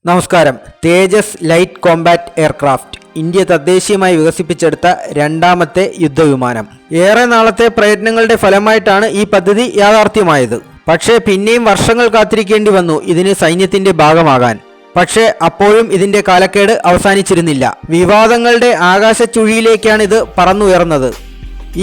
നമസ്കാരം. തേജസ് light Kombat aircraft India തദ്ദേശീയമായി വികസിപ്പിച്ചെടുത്ത രണ്ടാമത്തെ യുദ്ധവിമാനം. ഏറെ നാളത്തെ പ്രയത്നങ്ങളുടെ ഫലമായിട്ടാണ് ഈ പദ്ധതി യാഥാർത്ഥ്യമായത്. പക്ഷേ പിന്നെയും വർഷങ്ങൾ കാത്തിരിക്കേണ്ടി വന്നു ഇതിന് സൈന്യത്തിന്റെ ഭാഗമാകാൻ. പക്ഷേ അപ്പോഴും ഇതിന്റെ കാലക്കേട് അവസാനിച്ചിരുന്നില്ല. വിവാദങ്ങളുടെ ആകാശച്ചുഴിയിലേക്കാണ് ഇത് പറന്നുയർന്നത്.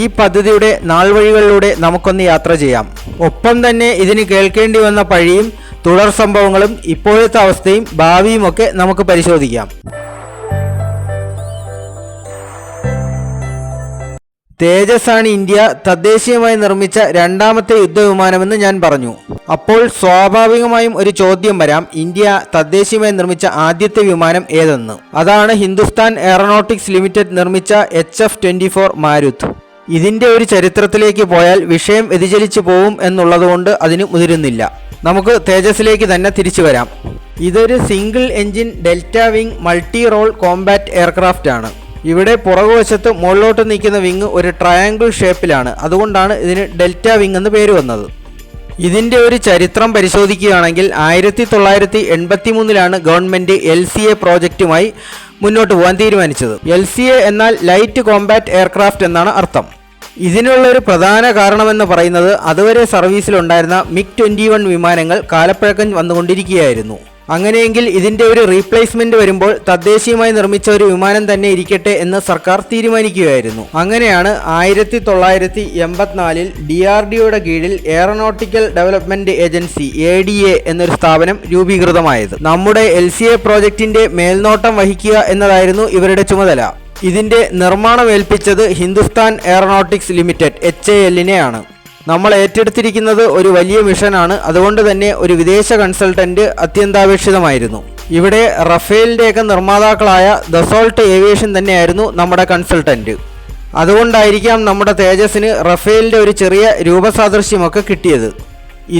ഈ പദ്ധതിയുടെ നാൾവഴികളിലൂടെ നമുക്കൊന്ന് യാത്ര ചെയ്യാം. ഒപ്പം തന്നെ ഇതിന് കേൾക്കേണ്ടി വന്ന പഴിയും തുടർ സംഭവങ്ങളും ഇപ്പോഴത്തെ അവസ്ഥയും ഭാവിയുമൊക്കെ നമുക്ക് പരിശോധിക്കാം. തേജസ് ആണ് ഇന്ത്യ തദ്ദേശീയമായി നിർമ്മിച്ച രണ്ടാമത്തെ യുദ്ധവിമാനമെന്ന് ഞാൻ പറഞ്ഞു. അപ്പോൾ സ്വാഭാവികമായും ഒരു ചോദ്യം വരാം, ഇന്ത്യ തദ്ദേശീയമായി നിർമ്മിച്ച ആദ്യത്തെ വിമാനം ഏതെന്ന്. അതാണ് ഹിന്ദുസ്ഥാൻ എയറോനോട്ടിക്സ് ലിമിറ്റഡ് നിർമ്മിച്ച HF-24 മാരുത്. ഇതിന്റെ ഒരു ചരിത്രത്തിലേക്ക് പോയാൽ വിഷയം വ്യതിചലിച്ചു പോവും എന്നുള്ളതുകൊണ്ട് അതിന് മുതിരുന്നില്ല. നമുക്ക് തേജസിലേക്ക് തന്നെ തിരിച്ചു വരാം. ഇതൊരു single engine delta wing multi role combat aircraft ആണ്. ഇവിടെ പുറകുവശത്ത് മുകളിലോട്ട് നിൽക്കുന്ന വിങ് ഒരു ട്രയാങ്കിൾ ഷേപ്പിലാണ്. അതുകൊണ്ടാണ് ഇതിന് ഡെൽറ്റ വിങ് എന്ന് പേര് വന്നത്. ഇതിന്റെ ഒരു ചരിത്രം പരിശോധിക്കുകയാണെങ്കിൽ 1983 ഗവൺമെന്റ് LCA പ്രോജക്റ്റുമായി മുന്നോട്ട് പോകാൻ തീരുമാനിച്ചത്. LCA എന്നാൽ ലൈറ്റ് കോമ്പാറ്റ് എയർക്രാഫ്റ്റ് എന്നാണ് അർത്ഥം. ഇതിനുള്ളൊരു പ്രധാന കാരണമെന്ന് പറയുന്നത് അതുവരെ സർവീസിലുണ്ടായിരുന്ന MiG-21 വിമാനങ്ങൾ കാലപ്പഴക്കം വന്നുകൊണ്ടിരിക്കുകയായിരുന്നു. അങ്ങനെയെങ്കിൽ ഇതിന്റെ ഒരു റീപ്ലേസ്മെന്റ് വരുമ്പോൾ തദ്ദേശീയമായി നിർമ്മിച്ച ഒരു വിമാനം തന്നെ ഇരിക്കട്ടെ എന്ന് സർക്കാർ തീരുമാനിക്കുകയായിരുന്നു. അങ്ങനെയാണ് 1984 DRDOയുടെ കീഴിൽ എയറോനോട്ടിക്കൽ ഡെവലപ്മെന്റ് ഏജൻസി ADA എന്നൊരു സ്ഥാപനം രൂപീകൃതമായത്. നമ്മുടെ LCA പ്രോജക്റ്റിന്റെ മേൽനോട്ടം വഹിക്കുക എന്നതായിരുന്നു ഇവരുടെ ചുമതല. ഇതിന്റെ നിർമ്മാണം ഏൽപ്പിച്ചത് ഹിന്ദുസ്ഥാൻ എയറോനോട്ടിക്സ് ലിമിറ്റഡ് HAL-നെയാണ്. നമ്മൾ ഏറ്റെടുത്തിരിക്കുന്നത് ഒരു വലിയ മിഷനാണ്. അതുകൊണ്ട് തന്നെ ഒരു വിദേശ കൺസൾട്ടന്റ് അത്യന്താപേക്ഷിതമായിരുന്നു. ഇവിടെ റഫേലിന്റെയൊക്കെ നിർമ്മാതാക്കളായ ദസോൾട്ട് ഏവിയേഷൻ തന്നെയായിരുന്നു നമ്മുടെ കൺസൾട്ടന്റ്. അതുകൊണ്ടായിരിക്കാം നമ്മുടെ തേജസിന് റഫേലിന്റെ ഒരു ചെറിയ രൂപസാദൃശ്യമൊക്കെ കിട്ടിയത്.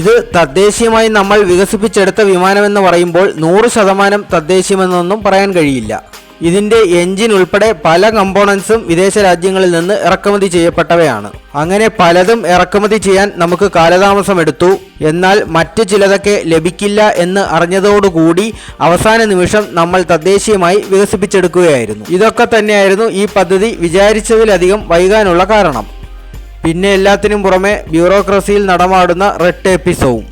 ഇത് തദ്ദേശീയമായി നമ്മൾ വികസിപ്പിച്ചെടുത്ത വിമാനമെന്ന് പറയുമ്പോൾ 100% തദ്ദേശീയമെന്നൊന്നും പറയാൻ കഴിയില്ല. ഇതിന്റെ എഞ്ചിൻ ഉൾപ്പെടെ പല കമ്പോണൻസും വിദേശ രാജ്യങ്ങളിൽ നിന്ന് ഇറക്കുമതി ചെയ്യപ്പെട്ടവയാണ്. അങ്ങനെ പലതും ഇറക്കുമതി ചെയ്യാൻ നമുക്ക് കാലതാമസം എടുത്തു. എന്നാൽ മറ്റു ചിലതൊക്കെ ലഭിക്കില്ല എന്ന് അറിഞ്ഞതോടുകൂടി അവസാന നിമിഷം നമ്മൾ തദ്ദേശീയമായി വികസിപ്പിച്ചെടുക്കുകയായിരുന്നു. ഇതൊക്കെ തന്നെയായിരുന്നു ഈ പദ്ധതി വിചാരിച്ചതിലധികം വൈകാനുള്ള കാരണം. പിന്നെ എല്ലാത്തിനും പുറമെ ബ്യൂറോക്രസിയിൽ നടമാടുന്ന റെഡ് ടേപ്പിസവും.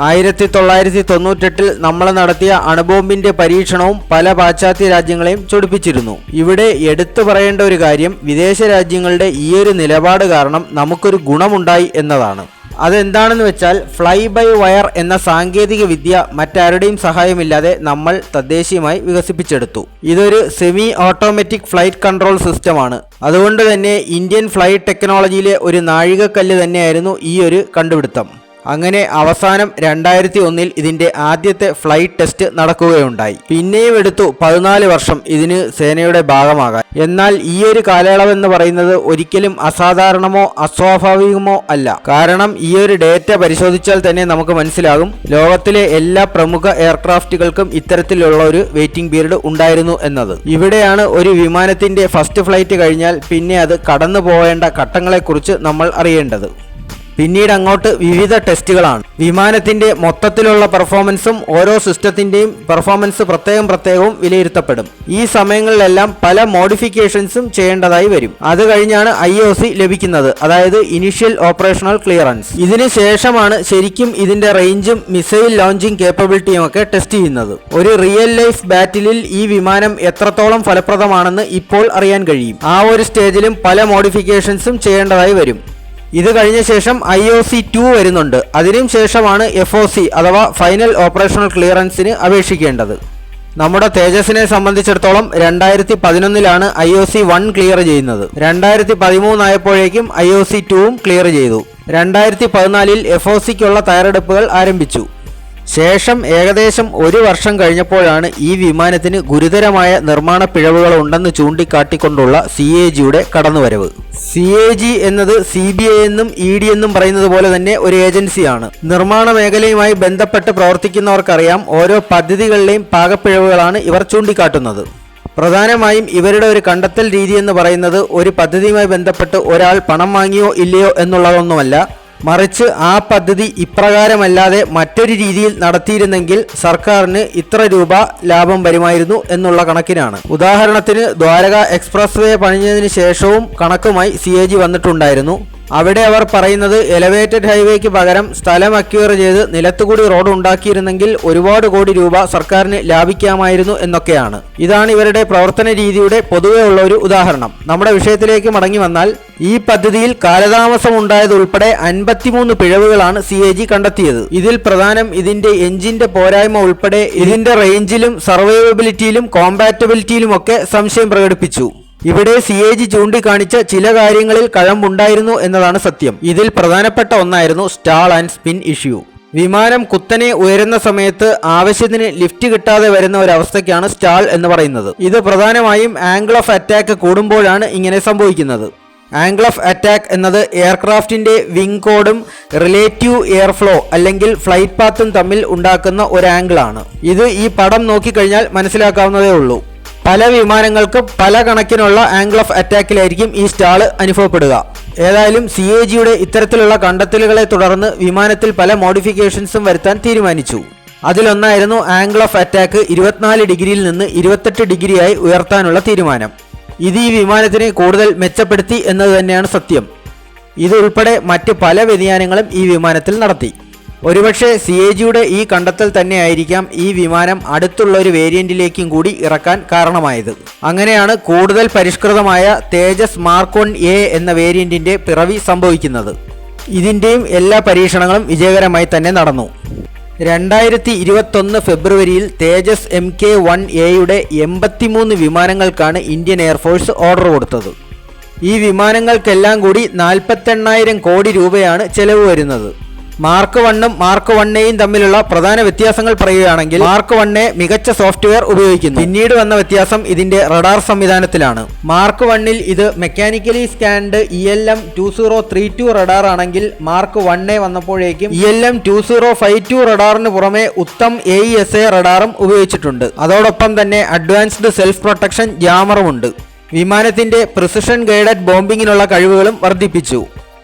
1998 നമ്മൾ നടത്തിയ അണുബോംബിന്റെ പരീക്ഷണവും പല പാശ്ചാത്യ രാജ്യങ്ങളെയും ചൊടിപ്പിച്ചിരുന്നു. ഇവിടെ എടുത്തു പറയേണ്ട ഒരു കാര്യം, വിദേശ രാജ്യങ്ങളുടെ ഈയൊരു നിലപാട് കാരണം നമുക്കൊരു ഗുണമുണ്ടായി എന്നതാണ്. അതെന്താണെന്ന് വെച്ചാൽ ഫ്ലൈ ബൈ വയർ എന്ന സാങ്കേതിക വിദ്യ മറ്റാരുടെയും സഹായമില്ലാതെ നമ്മൾ തദ്ദേശീയമായി വികസിപ്പിച്ചെടുത്തു. ഇതൊരു സെമി ഓട്ടോമാറ്റിക് ഫ്ലൈറ്റ് കൺട്രോൾ സിസ്റ്റമാണ്. അതുകൊണ്ട് തന്നെ ഇന്ത്യൻ ഫ്ലൈറ്റ് ടെക്നോളജിയിലെ ഒരു നാഴികക്കല്ല് തന്നെയായിരുന്നു ഈ ഒരു കണ്ടുപിടുത്തം. അങ്ങനെ അവസാനം 2001 ഇതിന്റെ ആദ്യത്തെ ഫ്ലൈറ്റ് ടെസ്റ്റ് നടക്കുകയുണ്ടായി. പിന്നെയും എടുത്തു 14 വർഷം ഇതിന് സേനയുടെ ഭാഗമാകാൻ. എന്നാൽ ഈ ഒരു കാലയളവെന്ന് പറയുന്നത് ഒരിക്കലും അസാധാരണമോ അസ്വാഭാവികമോ അല്ല. കാരണം ഈ ഒരു ഡേറ്റ പരിശോധിച്ചാൽ തന്നെ നമുക്ക് മനസ്സിലാകും, ലോകത്തിലെ എല്ലാ പ്രമുഖ എയർക്രാഫ്റ്റുകൾക്കും ഇത്തരത്തിലുള്ള ഒരു വെയിറ്റിംഗ് പീരീഡ് ഉണ്ടായിരുന്നു എന്നത്. ഇവിടെയാണ് ഒരു വിമാനത്തിന്റെ ഫസ്റ്റ് ഫ്ലൈറ്റ് കഴിഞ്ഞാൽ പിന്നെ അത് കടന്നു പോകേണ്ട ഘട്ടങ്ങളെക്കുറിച്ച് നമ്മൾ അറിയേണ്ടത്. പിന്നീട് അങ്ങോട്ട് വിവിധ ടെസ്റ്റുകളാണ്. വിമാനത്തിന്റെ മൊത്തത്തിലുള്ള പെർഫോമൻസും ഓരോ സിസ്റ്റത്തിന്റെയും പെർഫോമൻസ് പ്രത്യേകവും വിലയിരുത്തപ്പെടും. ഈ സമയങ്ങളിലെല്ലാം പല മോഡിഫിക്കേഷൻസും ചെയ്യേണ്ടതായി വരും. അത് കഴിഞ്ഞാണ് IOC ലഭിക്കുന്നത്, അതായത് ഇനീഷ്യൽ ഓപ്പറേഷണൽ ക്ലിയറൻസ്. ഇതിന് ശേഷമാണ് ശരിക്കും ഇതിന്റെ റേഞ്ചും മിസൈൽ ലോഞ്ചിങ് കേപ്പബിലിറ്റിയും ഒക്കെ ടെസ്റ്റ് ചെയ്യുന്നത്. ഒരു റിയൽ ലൈഫ് ബാറ്റിലിൽ ഈ വിമാനം എത്രത്തോളം ഫലപ്രദമാണെന്ന് ഇപ്പോൾ അറിയാൻ കഴിയും. ആ ഒരു സ്റ്റേജിലും പല മോഡിഫിക്കേഷൻസും ചെയ്യേണ്ടതായി വരും. ഇത് കഴിഞ്ഞ ശേഷം IOC 2 വരുന്നുണ്ട്. അതിനും ശേഷമാണ് FOC അഥവാ ഫൈനൽ ഓപ്പറേഷണൽ ക്ലിയറൻസിന് അപേക്ഷിക്കേണ്ടത്. നമ്മുടെ തേജസിനെ സംബന്ധിച്ചിടത്തോളം 2011 IOC 1 ക്ലിയർ ചെയ്യുന്നത്. 2013 ആയപ്പോഴേക്കും IOC 2 ക്ലിയർ ചെയ്തു. 2014 FOCക്കുള്ള തയ്യാറെടുപ്പുകൾ ആരംഭിച്ചു. ശേഷം ഏകദേശം 1 വർഷം കഴിഞ്ഞപ്പോഴാണ് ഈ വിമാനത്തിന് ഗുരുതരമായ നിർമ്മാണ പിഴവുകൾ ഉണ്ടെന്ന് ചൂണ്ടിക്കാട്ടിക്കൊണ്ടുള്ള CAGയുടെ കടന്നുവരവ്. CAG എന്നത് CBI എന്നും ED എന്നും പറയുന്നത് പോലെ തന്നെ ഒരു ഏജൻസിയാണ്. നിർമ്മാണ മേഖലയുമായി ബന്ധപ്പെട്ട് പ്രവർത്തിക്കുന്നവർക്കറിയാം, ഓരോ പദ്ധതികളിലെയും പാകപ്പിഴവുകളാണ് ഇവർ ചൂണ്ടിക്കാട്ടുന്നത്. പ്രധാനമായും ഇവരുടെ ഒരു കണ്ടെത്തൽ രീതി എന്ന് പറയുന്നത് ഒരു പദ്ധതിയുമായി ബന്ധപ്പെട്ട് ഒരാൾ പണം വാങ്ങിയോ ഇല്ലയോ എന്നുള്ളതൊന്നുമല്ല, മറിച്ച് ആ പദ്ധതി ഇപ്രകാരമല്ലാതെ മറ്റൊരു രീതിയിൽ നടത്തിയിരുന്നെങ്കിൽ സർക്കാരിന് ഇത്ര രൂപ ലാഭം വരുമായിരുന്നു എന്നുള്ള കണക്കിനാണ്. ഉദാഹരണത്തിന് ദ്വാരക എക്സ്പ്രസ് വേ പണിഞ്ഞതിന് ശേഷവും കണക്കുമായി CAG വന്നിട്ടുണ്ടായിരുന്നു. അവിടെ അവർ പറയുന്നത് എലവേറ്റഡ് ഹൈവേക്ക് പകരം സ്ഥലം അക്വയർ ചെയ്ത് നിലത്തുകൂടി റോഡ് ഉണ്ടാക്കിയിരുന്നെങ്കിൽ ഒരുപാട് കോടി രൂപ സർക്കാരിന് ലാഭിക്കാമായിരുന്നു എന്നൊക്കെയാണ്. ഇതാണ് ഇവരുടെ പ്രവർത്തന രീതിയുടെ പൊതുവെ ഉള്ള ഒരു ഉദാഹരണം. നമ്മുടെ വിഷയത്തിലേക്ക് മടങ്ങി വന്നാൽ ഈ പദ്ധതിയിൽ കാലതാമസം ഉണ്ടായതുൾപ്പെടെ 53 പിഴവുകളാണ് CAG കണ്ടെത്തിയത്. ഇതിൽ പ്രധാനം ഇതിന്റെ എഞ്ചിന്റെ പോരായ്മ ഉൾപ്പെടെ ഇതിന്റെ റേഞ്ചിലും സർവൈവബിലിറ്റിയിലും കോമ്പാറ്റബിലിറ്റിയിലുമൊക്കെ സംശയം പ്രകടിപ്പിച്ചു. ഇവിടെ CAG ചൂണ്ടിക്കാണിച്ച ചില കാര്യങ്ങളിൽ കഴമ്പുണ്ടായിരുന്നു എന്നതാണ് സത്യം. ഇതിൽ പ്രധാനപ്പെട്ട ഒന്നായിരുന്നു സ്റ്റാൾ ആൻഡ് സ്പിൻ ഇഷ്യൂ. വിമാനം കുത്തനെ ഉയരുന്ന സമയത്ത് ആവശ്യത്തിന് ലിഫ്റ്റ് കിട്ടാതെ വരുന്ന ഒരവസ്ഥയ്ക്കാണ് സ്റ്റാൾ എന്ന് പറയുന്നത്. ഇത് പ്രധാനമായും ആംഗിൾ ഓഫ് അറ്റാക്ക് കൂടുമ്പോഴാണ് ഇങ്ങനെ സംഭവിക്കുന്നത്. ആംഗിൾ ഓഫ് അറ്റാക്ക് എന്നത് എയർക്രാഫ്റ്റിന്റെ വിങ് കോഡും റിലേറ്റീവ് എയർ ഫ്ലോ അല്ലെങ്കിൽ ഫ്ലൈറ്റ് പാത്തും തമ്മിൽ ഉണ്ടാക്കുന്ന ഒരു ആംഗിളാണ്. ഇത് ഈ പടം നോക്കിക്കഴിഞ്ഞാൽ മനസ്സിലാക്കാവുന്നതേ ഉള്ളൂ. പല വിമാനങ്ങൾക്കും പല കണക്കിനുള്ള ആംഗിൾ ഓഫ് അറ്റാക്കിലായിരിക്കും ഈ സ്റ്റാള് അനുഭവപ്പെടുക. ഏതായാലും CAGയുടെ ഇത്തരത്തിലുള്ള കണ്ടെത്തലുകളെ തുടർന്ന് വിമാനത്തിൽ പല മോഡിഫിക്കേഷൻസും വരുത്താൻ തീരുമാനിച്ചു. അതിലൊന്നായിരുന്നു ആംഗിൾ ഓഫ് അറ്റാക്ക് 24 ഡിഗ്രിയിൽ നിന്ന് 28 ഡിഗ്രിയായി ഉയർത്താനുള്ള തീരുമാനം. ഇത് ഈ വിമാനത്തിനെ കൂടുതൽ മെച്ചപ്പെടുത്തി എന്നത് തന്നെയാണ് സത്യം. ഇതുൾപ്പെടെ മറ്റ് പല വ്യതിയാനങ്ങളും ഈ വിമാനത്തിൽ നടത്തി. ഒരുപക്ഷെ CAGയുടെ ഈ കണ്ടെത്തൽ തന്നെയായിരിക്കാം ഈ വിമാനം അടുത്തുള്ള ഒരു വേരിയന്റിലേക്കും കൂടി ഇറക്കാൻ കാരണമായത്. അങ്ങനെയാണ് കൂടുതൽ പരിഷ്കൃതമായ തേജസ് മാർക്ക് 1A എന്ന വേരിയന്റിന്റെ പിറവി സംഭവിക്കുന്നത്. ഇതിന്റെയും എല്ലാ പരീക്ഷണങ്ങളും വിജയകരമായി തന്നെ നടന്നു. 2021 ഫെബ്രുവരിയിൽ തേജസ് MK-1Aയുടെ 83 വിമാനങ്ങൾക്കാണ് ഇന്ത്യൻ എയർഫോഴ്സ് ഓർഡർ കൊടുത്തത്. ഈ വിമാനങ്ങൾക്കെല്ലാം കൂടി 48,000 കോടി രൂപയാണ് ചെലവ് വരുന്നത്. മാർക്ക് 1ഉം മാർക്ക് 1Aയും തമ്മിലുള്ള പ്രധാന വ്യത്യാസങ്ങൾ പറയുകയാണെങ്കിൽ മാർക്ക് 1A മികച്ച സോഫ്റ്റ്വെയർ ഉപയോഗിക്കുന്നു. പിന്നീട് വന്ന വ്യത്യാസം ഇതിന്റെ റഡാർ സംവിധാനത്തിലാണ്. മാർക്ക് 1ൽ ഇത് മെക്കാനിക്കലി സ്കാൻഡ് ELM-2032 റഡാർ ആണെങ്കിൽ മാർക്ക് 1A വന്നപ്പോഴേക്കും ELM-2052 റഡാറിന് പുറമെ ഉത്തം AESA റഡാറും ഉപയോഗിച്ചിട്ടുണ്ട്. അതോടൊപ്പം തന്നെ അഡ്വാൻസ്ഡ് സെൽഫ് പ്രൊട്ടക്ഷൻ ജാമറുമുണ്ട്. വിമാനത്തിന്റെ പ്രിസിഷൻ ഗൈഡഡ് ബോംബിങ്ങിനുള്ള കഴിവുകളും വർദ്ധിപ്പിച്ചു.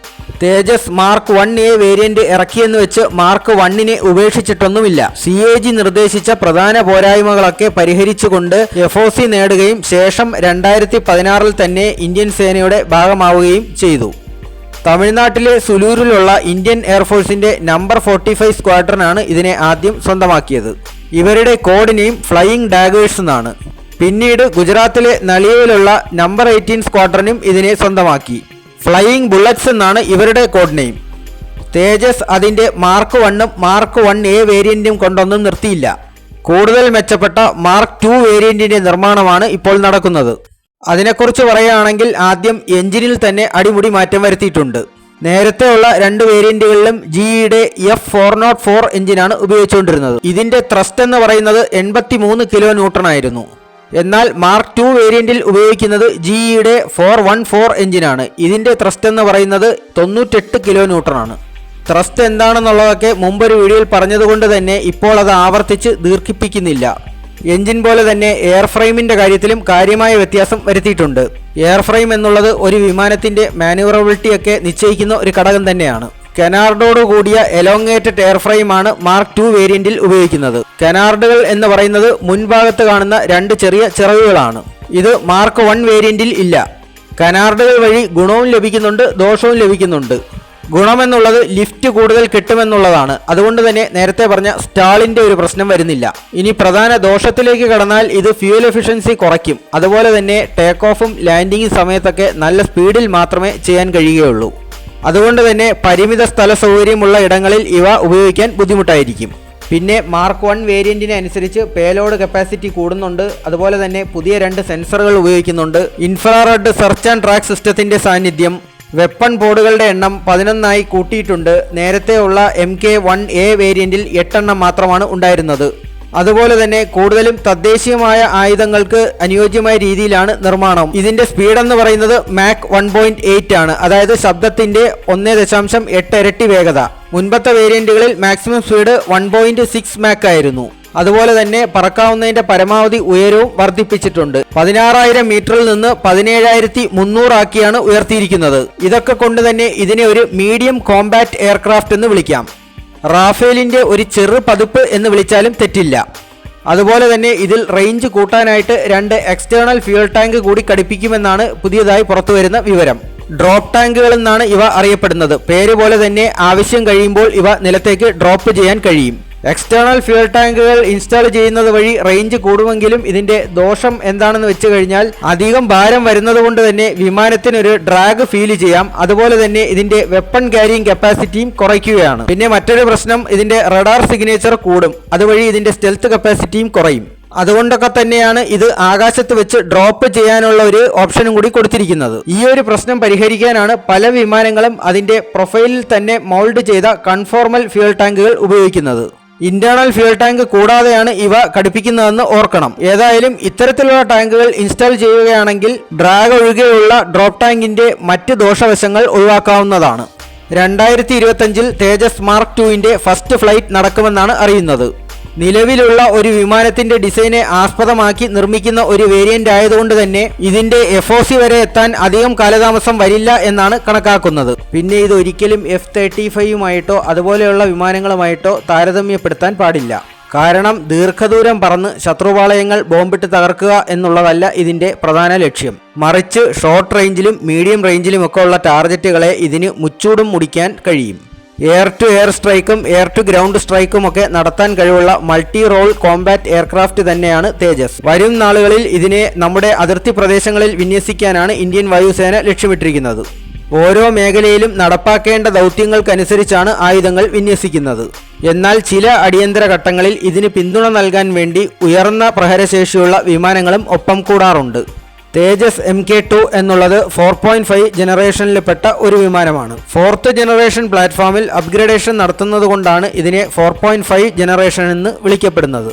തേജസ് മാർക്ക് 1A വേരിയന്റ് ഇറക്കിയെന്ന് വെച്ച് മാർക്ക് 1നെ ഉപേക്ഷിച്ചിട്ടൊന്നുമില്ല. CAG നിർദ്ദേശിച്ച പ്രധാന പോരായ്മകളൊക്കെ പരിഹരിച്ചുകൊണ്ട് FOC നേടുകയും ശേഷം 2016 തന്നെ ഇന്ത്യൻ സേനയുടെ ഭാഗമാവുകയും ചെയ്തു. തമിഴ്നാട്ടിലെ സുലൂരിലുള്ള ഇന്ത്യൻ എയർഫോഴ്സിന്റെ നമ്പർ 45 സ്ക്വാഡ്രനാണ് ഇതിനെ ആദ്യം സ്വന്തമാക്കിയത്. ഇവരുടെ കോഡ് നെയിം ഫ്ലൈയിങ് ഡാഗേഴ്സ് എന്നാണ്. പിന്നീട് ഗുജറാത്തിലെ നളിയയിലുള്ള നമ്പർ 18 സ്ക്വാഡ്രനും ഇതിനെ സ്വന്തമാക്കി. ഫ്ലൈയിങ് ബുള്ളറ്റ്സ് എന്നാണ് ഇവരുടെ കോഡ് നെയിം. തേജസ് അതിന്റെ മാർക്ക് 1ഉം മാർക്ക് 1A വേരിയന്റും കൊണ്ടൊന്നും നിർത്തിയില്ല. കൂടുതൽ മെച്ചപ്പെട്ട മാർക്ക് 2 വേരിയന്റിന്റെ നിർമ്മാണമാണ് ഇപ്പോൾ നടക്കുന്നത്. അതിനെക്കുറിച്ച് പറയുകയാണെങ്കിൽ ആദ്യം എഞ്ചിനിൽ തന്നെ അടിമുടി മാറ്റം വരുത്തിയിട്ടുണ്ട്. നേരത്തെ ഉള്ള 2 വേരിയന്റുകളിലും GEയുടെ F404 എഞ്ചിനാണ് ഉപയോഗിച്ചുകൊണ്ടിരുന്നത്. ഇതിന്റെ ത്രസ്റ്റ് എന്ന് പറയുന്നത് 83 കിലോ ന്യൂട്ടൺ ആയിരുന്നു. എന്നാൽ മാർക്ക് 2 വേരിയന്റിൽ ഉപയോഗിക്കുന്നത് GEയുടെ 414 എഞ്ചിനാണ്. ഇതിന്റെ ത്രസ്റ്റ് എന്ന് പറയുന്നത് 98 കിലോ ന്യൂട്ടൺ ആണ്. ത്രസ്റ്റ് എന്താണെന്നുള്ളതൊക്കെ മുമ്പൊരു വീഡിയോയിൽ പറഞ്ഞതുകൊണ്ട് തന്നെ ഇപ്പോൾ അത് ആവർത്തിച്ച് ദീർഘിപ്പിക്കുന്നില്ല. എഞ്ചിൻ പോലെ തന്നെ എയർ ഫ്രെയിമിന്റെ കാര്യത്തിലും കാര്യമായ വ്യത്യാസം വരുത്തിയിട്ടുണ്ട്. എയർ ഫ്രെയിം എന്നുള്ളത് ഒരു വിമാനത്തിന്റെ മാനുവറബിലിറ്റി ഒക്കെ നിശ്ചയിക്കുന്ന ഒരു ഘടകം തന്നെയാണ്. കനാർഡോട് കൂടിയ എലോങ്ങേറ്റഡ് എയർ ഫ്രെയിമാണ് മാർക്ക് 2 വേരിയന്റിൽ ഉപയോഗിക്കുന്നത്. കനാർഡുകൾ എന്ന് പറയുന്നത് മുൻഭാഗത്ത് കാണുന്ന 2 ചെറിയ ചിറകുകളാണ്. ഇത് മാർക്ക് 1 വേരിയന്റിൽ ഇല്ല. കനാർഡുകൾ വഴി ഗുണവും ലഭിക്കുന്നുണ്ട്, ദോഷവും ലഭിക്കുന്നുണ്ട്. ഗുണമെന്നുള്ളത് ലിഫ്റ്റ് കൂടുതൽ കിട്ടുമെന്നുള്ളതാണ്. അതുകൊണ്ട് തന്നെ നേരത്തെ പറഞ്ഞ സ്റ്റാളിന്റെ ഒരു പ്രശ്നം വരുന്നില്ല. ഇനി പ്രധാന ദോഷത്തിലേക്ക് കടന്നാൽ ഇത് ഫ്യൂൽ എഫിഷ്യൻസി കുറയ്ക്കും. അതുപോലെ തന്നെ ടേക്ക് ഓഫും ലാൻഡിങ്ങും സമയത്തൊക്കെ നല്ല സ്പീഡിൽ മാത്രമേ ചെയ്യാൻ കഴിയുകയുള്ളൂ. അതുകൊണ്ട് തന്നെ പരിമിത സ്ഥല സൗകര്യമുള്ള ഇടങ്ങളിൽ ഇവ ഉപയോഗിക്കാൻ ബുദ്ധിമുട്ടായിരിക്കും. പിന്നെ മാർക്ക് 1 വേരിയന്റിനെ അനുസരിച്ച് പേലോഡ് കപ്പാസിറ്റി കൂടുന്നുണ്ട്. അതുപോലെ തന്നെ പുതിയ 2 സെൻസറുകൾ ഉപയോഗിക്കുന്നുണ്ട്. ഇൻഫ്രാറെഡ് സെർച്ച് ആൻഡ് ട്രാക്ക് സിസ്റ്റത്തിന്റെ സാന്നിധ്യം. വെപ്പൺ ബോർഡുകളുടെ എണ്ണം 11 കൂട്ടിയിട്ടുണ്ട്. നേരത്തെ ഉള്ള MK-1A വേരിയന്റിൽ 8 എണ്ണം മാത്രമാണ് ഉണ്ടായിരുന്നത്. അതുപോലെ തന്നെ കൂടുതലും തദ്ദേശീയമായ ആയുധങ്ങൾക്ക് അനുയോജ്യമായ രീതിയിലാണ് നിർമ്മാണം. ഇതിന്റെ സ്പീഡ് എന്ന് പറയുന്നത് മാക് 1.8 ആണ്. അതായത് ശബ്ദത്തിന്റെ 1.8 ഇരട്ടി വേഗത. മുൻപത്തെ വേരിയന്റുകളിൽ മാക്സിമം സ്പീഡ് 1.6 മാക് ആയിരുന്നു. അതുപോലെ തന്നെ പറക്കാവുന്നതിന്റെ പരമാവധി ഉയരവും വർദ്ധിപ്പിച്ചിട്ടുണ്ട്. 16,000 മീറ്ററിൽ നിന്ന് 17,300 ആക്കിയാണ് ഉയർത്തിയിരിക്കുന്നത്. ഇതൊക്കെ കൊണ്ട് തന്നെ ഇതിനെ ഒരു മീഡിയം കോമ്പാക്ട് എയർക്രാഫ്റ്റ് എന്ന് വിളിക്കാം. റാഫേലിന്റെ ഒരു ചെറു പതിപ്പ് എന്ന് വിളിച്ചാലും തെറ്റില്ല. അതുപോലെ തന്നെ ഇതിൽ റേഞ്ച് കൂട്ടാനായിട്ട് 2 എക്സ്റ്റേണൽ ഫ്യൂൽ ടാങ്ക് കൂടി ഘടിപ്പിക്കുമെന്നാണ് പുതിയതായി പുറത്തുവരുന്ന വിവരം. ഡ്രോപ്പ് ടാങ്കുകൾ എന്നാണ് ഇവ അറിയപ്പെടുന്നത്. പേര് പോലെ തന്നെ ആവശ്യം കഴിയുമ്പോൾ ഇവ നിലത്തേക്ക് ഡ്രോപ്പ് ചെയ്യാൻ കഴിയും. എക്സ്റ്റേണൽ ഫ്യൂൽ ടാങ്കുകൾ ഇൻസ്റ്റാൾ ചെയ്യുന്നത് വഴി റേഞ്ച് കൂടുമെങ്കിലും ഇതിന്റെ ദോഷം എന്താണെന്ന് വെച്ച് കഴിഞ്ഞാൽ അധികം ഭാരം വരുന്നത് കൊണ്ട് തന്നെ വിമാനത്തിനൊരു ഡ്രാഗ് ഫീൽ ചെയ്യാം. അതുപോലെ തന്നെ ഇതിന്റെ വെപ്പൺ ക്യാരിയിങ് കപ്പാസിറ്റിയും കുറയ്ക്കുകയാണ്. പിന്നെ മറ്റൊരു പ്രശ്നം, ഇതിന്റെ റഡാർ സിഗ്നേച്ചർ കൂടും. അതുവഴി ഇതിന്റെ സ്റ്റെൽത്ത് കപ്പാസിറ്റിയും കുറയും. അതുകൊണ്ടൊക്കെ തന്നെയാണ് ഇത് ആകാശത്ത് വെച്ച് ഡ്രോപ്പ് ചെയ്യാനുള്ള ഒരു ഓപ്ഷനും കൂടി കൊടുത്തിരിക്കുന്നത്. ഈ ഒരു പ്രശ്നം പരിഹരിക്കാനാണ് പല വിമാനങ്ങളും അതിന്റെ പ്രൊഫൈലിൽ തന്നെ മൗൾഡ് ചെയ്ത കൺഫോർമൽ ഫ്യൂൽ ടാങ്കുകൾ ഉപയോഗിക്കുന്നത്. ഇന്റേണൽ ഫ്യൂൽ ടാങ്ക് കൂടാതെയാണ് ഇവ ഘടിപ്പിക്കുന്നതെന്ന് ഓർക്കണം. ഏതായാലും ഇത്തരത്തിലുള്ള ടാങ്കുകൾ ഇൻസ്റ്റാൾ ചെയ്യുകയാണെങ്കിൽ ഡ്രാഗ് ഒഴികെയുള്ള ഡ്രോപ്പ് ടാങ്കിന്റെ മറ്റ് ദോഷവശങ്ങൾ ഒഴിവാക്കാവുന്നതാണ്. 2025 തേജസ് മാർക്ക് 2ന്റെ ഫസ്റ്റ് ഫ്ലൈറ്റ് നടക്കുമെന്നാണ് അറിയുന്നത്. നിലവിലുള്ള ഒരു വിമാനത്തിന്റെ ഡിസൈനെ ആസ്പദമാക്കി നിർമ്മിക്കുന്ന ഒരു വേരിയന്റ് ആയതുകൊണ്ട് തന്നെ ഇതിന്റെ FOC വരെ എത്താൻ അധികം കാലതാമസം വരില്ല എന്നാണ് കണക്കാക്കുന്നത്. പിന്നെ ഇത് ഒരിക്കലും F-35യുമായിട്ടോ അതുപോലെയുള്ള വിമാനങ്ങളുമായിട്ടോ താരതമ്യപ്പെടുത്താൻ പാടില്ല. കാരണം ദീർഘദൂരം പറന്ന് ശത്രുപാളയങ്ങൾ ബോംബിട്ട് തകർക്കുക എന്നുള്ളതല്ല ഇതിന്റെ പ്രധാന ലക്ഷ്യം. മറിച്ച് ഷോർട്ട് റേഞ്ചിലും മീഡിയം റേഞ്ചിലുമൊക്കെ ഉള്ള ടാർഗറ്റുകളെ ഇതിന് മുച്ചൂടും മുടിക്കാൻ കഴിയും. എയർ ടു എയർ സ്ട്രൈക്കും എയർ ടു ഗ്രൗണ്ട് സ്ട്രൈക്കും ഒക്കെ നടത്താൻ കഴിവുള്ള മൾട്ടി റോൾ കോമ്പാറ്റ് എയർക്രാഫ്റ്റ് തന്നെയാണ് തേജസ്. വരും നാളുകളിൽ ഇതിനെ നമ്മുടെ അതിർത്തി പ്രദേശങ്ങളിൽ വിന്യസിക്കാനാണ് ഇന്ത്യൻ വായുസേന ലക്ഷ്യമിട്ടിരിക്കുന്നത്. ഓരോ മേഖലയിലും നടപ്പാക്കേണ്ട ദൗത്യങ്ങൾക്കനുസരിച്ചാണ് ആയുധങ്ങൾ വിന്യസിക്കുന്നത്. എന്നാൽ ചില അടിയന്തര ഘട്ടങ്ങളിൽ ഇതിന് പിന്തുണ നൽകാൻ വേണ്ടി ഉയർന്ന പ്രഹരശേഷിയുള്ള വിമാനങ്ങളും ഒപ്പം കൂടാറുണ്ട്. തേജസ് MK2 എന്നുള്ളത് 4.5 ജനറേഷനിൽപ്പെട്ട ഒരു വിമാനമാണ്. 4th ജനറേഷൻ പ്ലാറ്റ്ഫോമിൽ അപ്ഗ്രേഡേഷൻ നടത്തുന്നത് കൊണ്ടാണ് ഇതിനെ 4.5 ജനറേഷൻ എന്ന് വിളിക്കപ്പെടുന്നത്.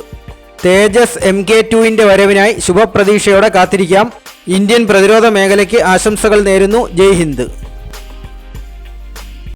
തേജസ് MK2ന്റെ വരവിനായി ശുഭപ്രതീക്ഷയോടെ കാത്തിരിക്കാം. ഇന്ത്യൻ പ്രതിരോധ മേഖലയ്ക്ക് ആശംസകൾ നേരുന്നു. ജയ് ഹിന്ദ്.